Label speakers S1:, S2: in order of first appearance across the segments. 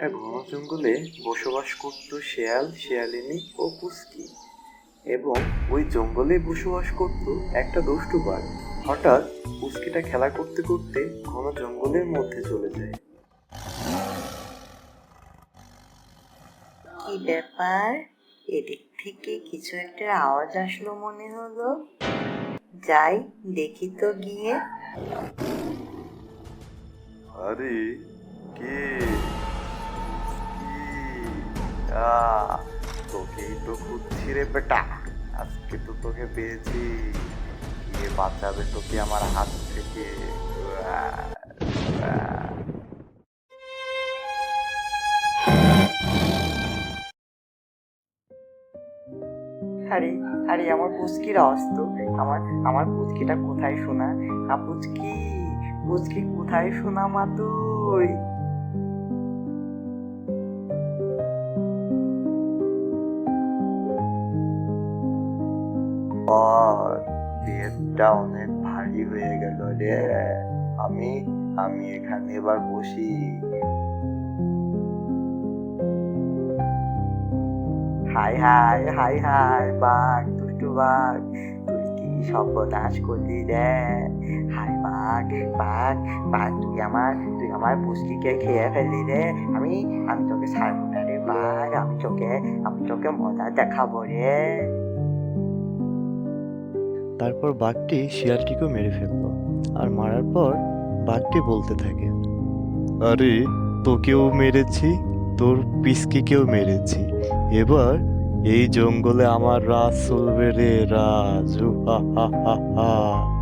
S1: একটা ঘন জঙ্গলে বসবাস করত শেয়াল, শেয়ালিনী ও পুচকি। এবং ওই জঙ্গলে বসবাস করত একটা দুষ্টু বাঘ। হঠাৎ পুচকিটা খেলা করতে করতে ঘন জঙ্গলের মধ্যে চলে যায়।
S2: কি ব্যাপার? এদিক থেকে কিছু একটা আওয়াজ আসলো মনে হলো। যাই দেখি তো গিয়ে।
S1: আরে কে? তোকেই তো খুঁজছি রে বেটা। আজকে তো তোকে পেয়েছি। কে বাঁচাবে তোকে আমার হাত থেকে? আহ, আহ।
S2: আরে আরে আমার পুচকির আওয়াজ তো। আমার আমার পুচকিটা কোথায় শোনা? পুচকি, পুচকি কোথায় শোনা মা তুই?
S1: দেহটা অনেক ভারী হয়ে গেল রে। আমি আমি এখানে এবার বসি।
S2: হাই হাই হাই হাই বাঘ, দুষ্টু বাঘ, তুই কি সর্বনাশ করলি রে? হাই বাঘ, বাঘ, বাঘ, তুই আমার পুচকিকে খেয়ে ফেললি রে। আমি আমি তোকে ছাড়বো না রে বাঘ। আমি তোকে মজা দেখাবো রে।
S3: তারপর বাঘটি শিয়ালটিকেও মেরে ফেললো। আর মারার পর বাঘটি বলতে থাকে, আরে তোকেও মেরেছি, তোর পিসকিকেও মেরেছি, এবার এই জঙ্গলে আমার রাজ চলবে রে, রাজ। হা হা হা হা।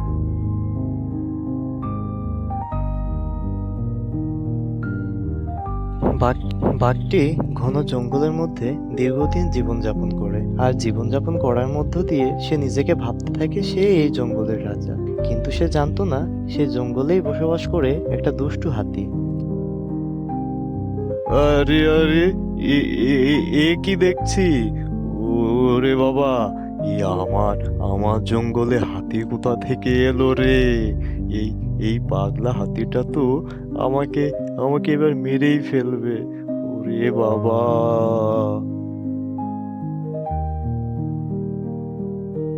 S3: বাঘটি ঘন জঙ্গলের মধ্যে দীর্ঘদিন জীবনযাপন করে, আর জীবনযাপন করার মধ্য দিয়ে সে নিজেকে ভাবতে থাকে সে এই জঙ্গলের রাজা। কিন্তু সে জানতো না সে জঙ্গলেই বসবাস করে একটা দুষ্টু হাতি। আরে আরে, এ এ- এ- এ কি দেখছি? ওরে বাবা, এ আমার আমার জঙ্গলে হাতি কোথা থেকে এলো রে? এই এই পাগলা হাতিটা তো আমাকে আমাকে এবার মেরেই ফেলবে। ওরে বাবা!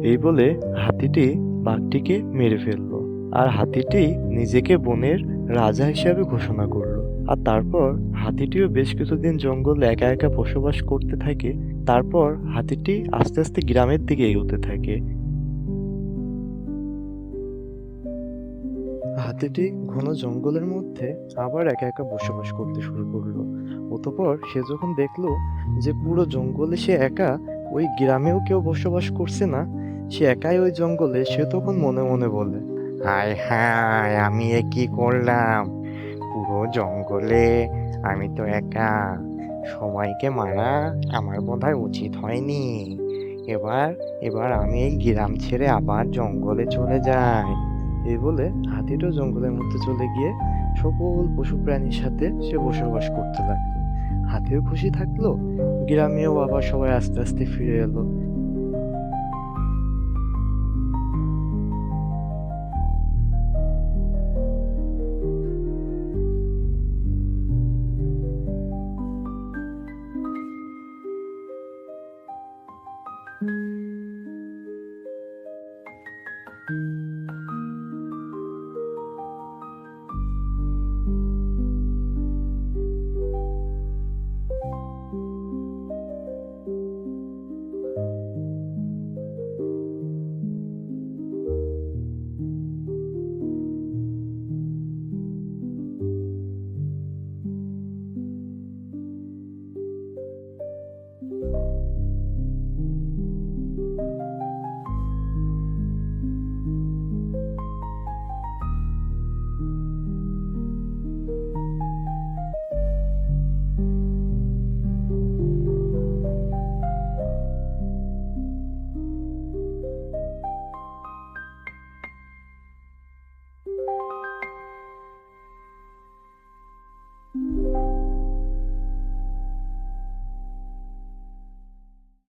S3: এই বলে হাতিটি বাঘটিকে মেরে ফেললো। আর হাতিটি নিজেকে বনের রাজা হিসাবে ঘোষণা করলো। আর তারপর হাতিটিও বেশ কিছুদিন জঙ্গলে একা একা বসবাস করতে থাকে। তারপর হাতিটি আস্তে আস্তে গ্রামের দিকে এগোতে থাকে। হাতিটি ঘন জঙ্গলের মধ্যে আবার একা একা বসবাস করতে শুরু করলো। অতঃপর সে যখন দেখলো যে পুরো জঙ্গলে সে একা, ওই গ্রামেও কেউ বসবাস করছে না, সে একাই ওই জঙ্গলে, সে তখন মনে মনে বলে, হায় হায়, আমি এ কি করলাম? পুরো জঙ্গলে আমি তো একা, সবাইকে মারা আমার বোধহয় উচিত হয়নি। এবার এবার আমি এই গ্রাম ছেড়ে আবার জঙ্গলে চলে যাই। এই বলে হাতিটাও জঙ্গলের মধ্যে চলে গিয়ে সকল পশু প্রাণীর সাথে সে বসবাস করতে লাগলো। হাতিও খুশি থাকলো, গ্রামেও আবার সবাই আস্তে আস্তে ফিরে এলো।